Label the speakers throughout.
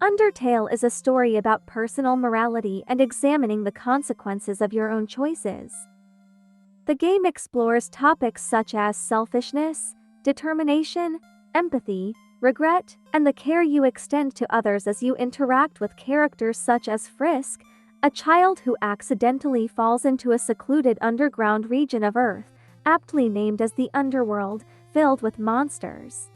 Speaker 1: Undertale is a story about personal morality and examining the consequences of your own choices. The game explores topics such as selfishness, determination, empathy, regret, and the care you extend to others as you interact with characters such as Frisk, a child who accidentally falls into a secluded underground region of Earth, aptly named as the Underworld, filled with monsters.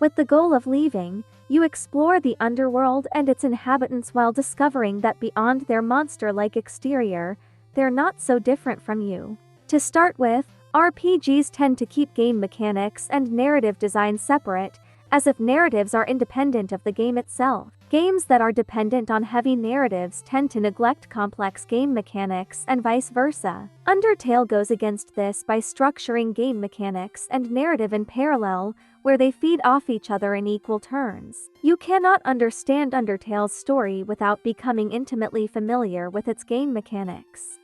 Speaker 1: With the goal of leaving, you explore the underworld and its inhabitants while discovering that beyond their monster-like exterior, they're not so different from you. To start with, RPGs tend to keep game mechanics and narrative design separate, as if narratives are independent of the game itself. Games that are dependent on heavy narratives tend to neglect complex game mechanics and vice versa. Undertale goes against this by structuring game mechanics and narrative in parallel, where they feed off each other in equal turns. You cannot understand Undertale's story without becoming intimately familiar with its game mechanics.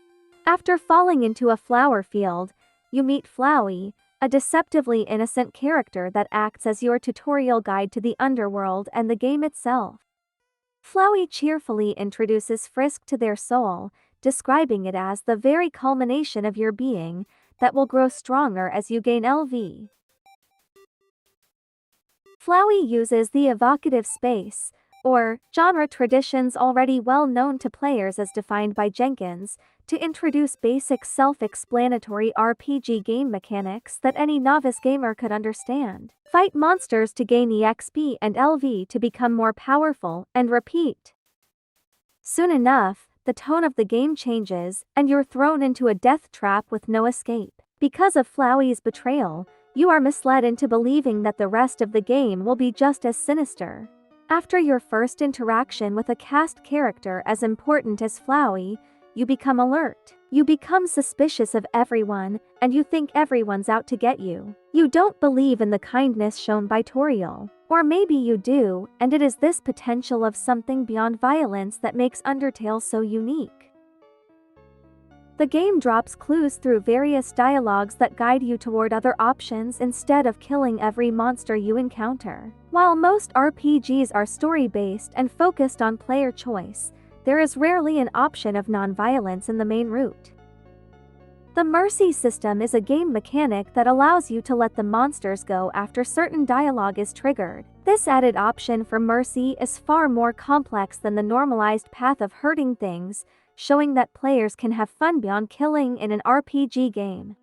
Speaker 1: After falling into a flower field, you meet Flowey, a deceptively innocent character that acts as your tutorial guide to the underworld and the game itself. Flowey cheerfully introduces Frisk to their soul, describing it as the very culmination of your being that will grow stronger as you gain LV. Flowey uses the evocative space, or genre traditions already well known to players as defined by Jenkins, to introduce basic self-explanatory RPG game mechanics that any novice gamer could understand. Fight monsters to gain EXP and LV to become more powerful, and repeat. Soon enough, the tone of the game changes, and you're thrown into a death trap with no escape. Because of Flowey's betrayal, you are misled into believing that the rest of the game will be just as sinister. After your first interaction with a cast character as important as Flowey, you become alert. You become suspicious of everyone, and you think everyone's out to get you. You don't believe in the kindness shown by Toriel. Or maybe you do, and it is this potential of something beyond violence that makes Undertale so unique. The game drops clues through various dialogues that guide you toward other options instead of killing every monster you encounter. While most RPGs are story-based and focused on player choice, there is rarely an option of non-violence in the main route. The mercy system is a game mechanic that allows you to let the monsters go after certain dialogue is triggered. This added option for mercy is far more complex than the normalized path of hurting things, showing that players can have fun beyond killing in an RPG game.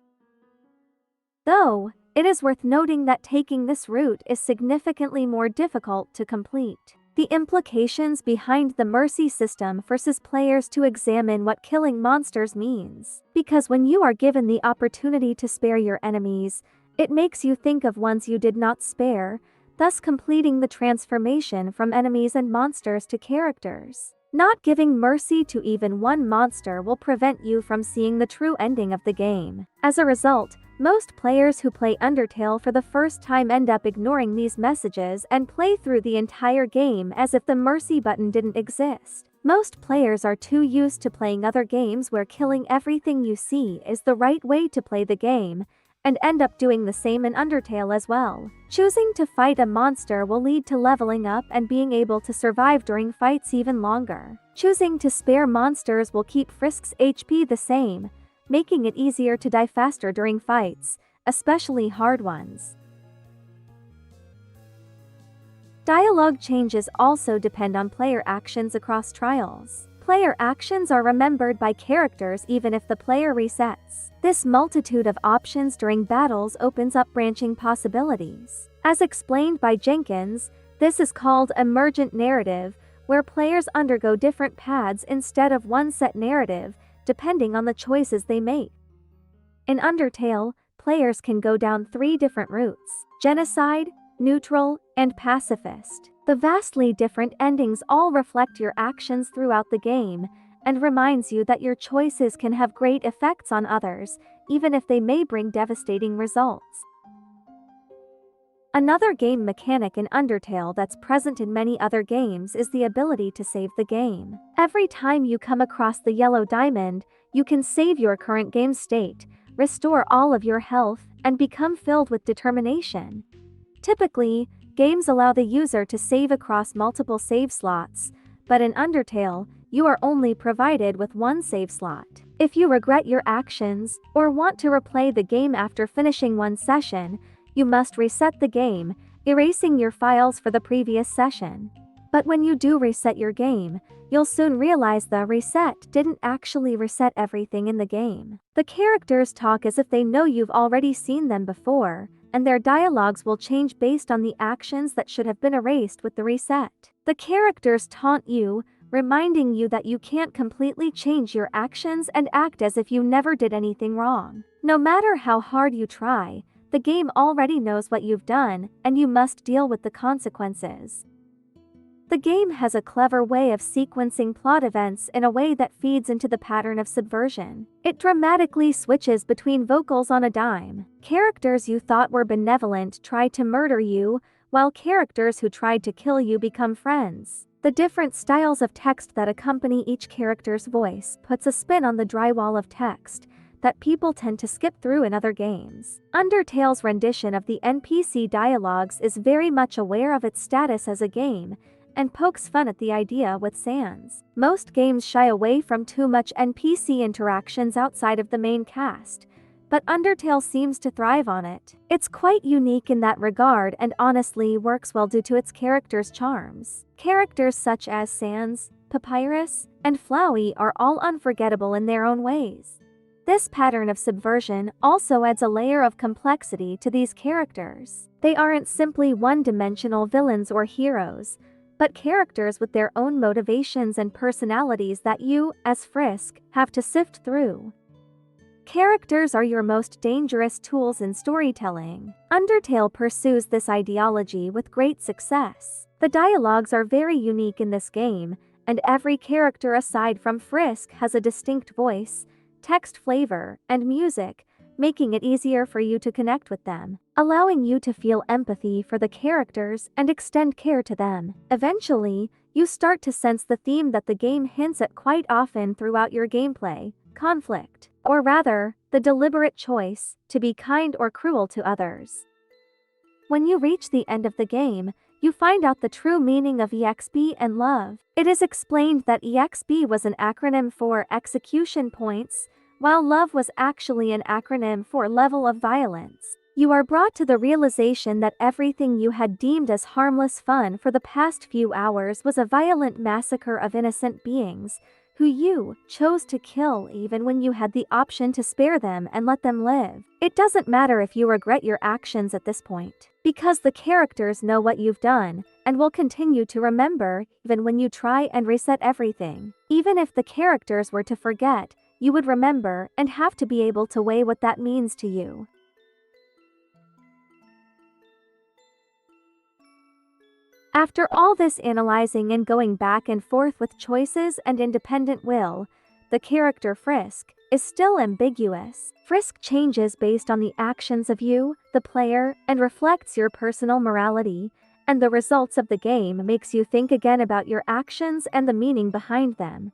Speaker 1: Though, it is worth noting that taking this route is significantly more difficult to complete. The implications behind the mercy system forces players to examine what killing monsters means. Because when you are given the opportunity to spare your enemies, it makes you think of ones you did not spare, thus completing the transformation from enemies and monsters to characters. Not giving mercy to even one monster will prevent you from seeing the true ending of the game. As a result, most players who play Undertale for the first time end up ignoring these messages and play through the entire game as if the mercy button didn't exist. Most players are too used to playing other games where killing everything you see is the right way to play the game, and end up doing the same in Undertale as well. Choosing to fight a monster will lead to leveling up and being able to survive during fights even longer. Choosing to spare monsters will keep Frisk's HP the same, making it easier to die faster during fights, especially hard ones. Dialogue changes also depend on player actions across trials. Player actions are remembered by characters even if the player resets. This multitude of options during battles opens up branching possibilities. As explained by Jenkins, this is called emergent narrative, where players undergo different paths instead of one set narrative, depending on the choices they make. In Undertale, players can go down 3 different routes: genocide, neutral, and pacifist. The vastly different endings all reflect your actions throughout the game, and reminds you that your choices can have great effects on others, even if they may bring devastating results. Another game mechanic in Undertale that's present in many other games is the ability to save the game. Every time you come across the yellow diamond, you can save your current game state, restore all of your health, and become filled with determination. Typically, Games allow the user to save across multiple save slots, but in Undertale, you are only provided with one save slot. If you regret your actions, or want to replay the game after finishing one session, you must reset the game, erasing your files for the previous session. But when you do reset your game, you'll soon realize the reset didn't actually reset everything in the game. The characters talk as if they know you've already seen them before, and their dialogues will change based on the actions that should have been erased with the reset. The characters taunt you, reminding you that you can't completely change your actions and act as if you never did anything wrong. No matter how hard you try, the game already knows what you've done, and you must deal with the consequences. The game has a clever way of sequencing plot events in a way that feeds into the pattern of subversion. It dramatically switches between vocals on a dime. Characters you thought were benevolent try to murder you, while characters who tried to kill you become friends. The different styles of text that accompany each character's voice puts a spin on the drywall of text that people tend to skip through in other games. Undertale's rendition of the NPC dialogues is very much aware of its status as a game, and pokes fun at the idea with Sans. Most games shy away from too much NPC interactions outside of the main cast, but Undertale seems to thrive on it. It's quite unique in that regard and honestly works well due to its characters' charms. Characters such as Sans, Pajares, and Flowey are all unforgettable in their own ways. This pattern of subversion also adds a layer of complexity to these characters. They aren't simply one-dimensional villains or heroes, but characters with their own motivations and personalities that you, as Frisk, have to sift through. Characters are your most dangerous tools in storytelling. Undertale pursues this ideology with great success. The dialogues are very unique in this game, and every character aside from Frisk has a distinct voice, text flavor, and music, making it easier for you to connect with them, allowing you to feel empathy for the characters and extend care to them. Eventually, you start to sense the theme that the game hints at quite often throughout your gameplay: conflict, or rather, the deliberate choice to be kind or cruel to others. When you reach the end of the game, you find out the true meaning of EXP and love. It is explained that EXP was an acronym for execution points, while love was actually an acronym for level of violence. You are brought to the realization that everything you had deemed as harmless fun for the past few hours was a violent massacre of innocent beings, who you chose to kill even when you had the option to spare them and let them live. It doesn't matter if you regret your actions at this point, because the characters know what you've done, and will continue to remember even when you try and reset everything. Even if the characters were to forget, you would remember and have to be able to weigh what that means to you. After all this analyzing and going back and forth with choices and independent will, the character Frisk is still ambiguous. Frisk changes based on the actions of you, the player, and reflects your personal morality, and the results of the game makes you think again about your actions and the meaning behind them.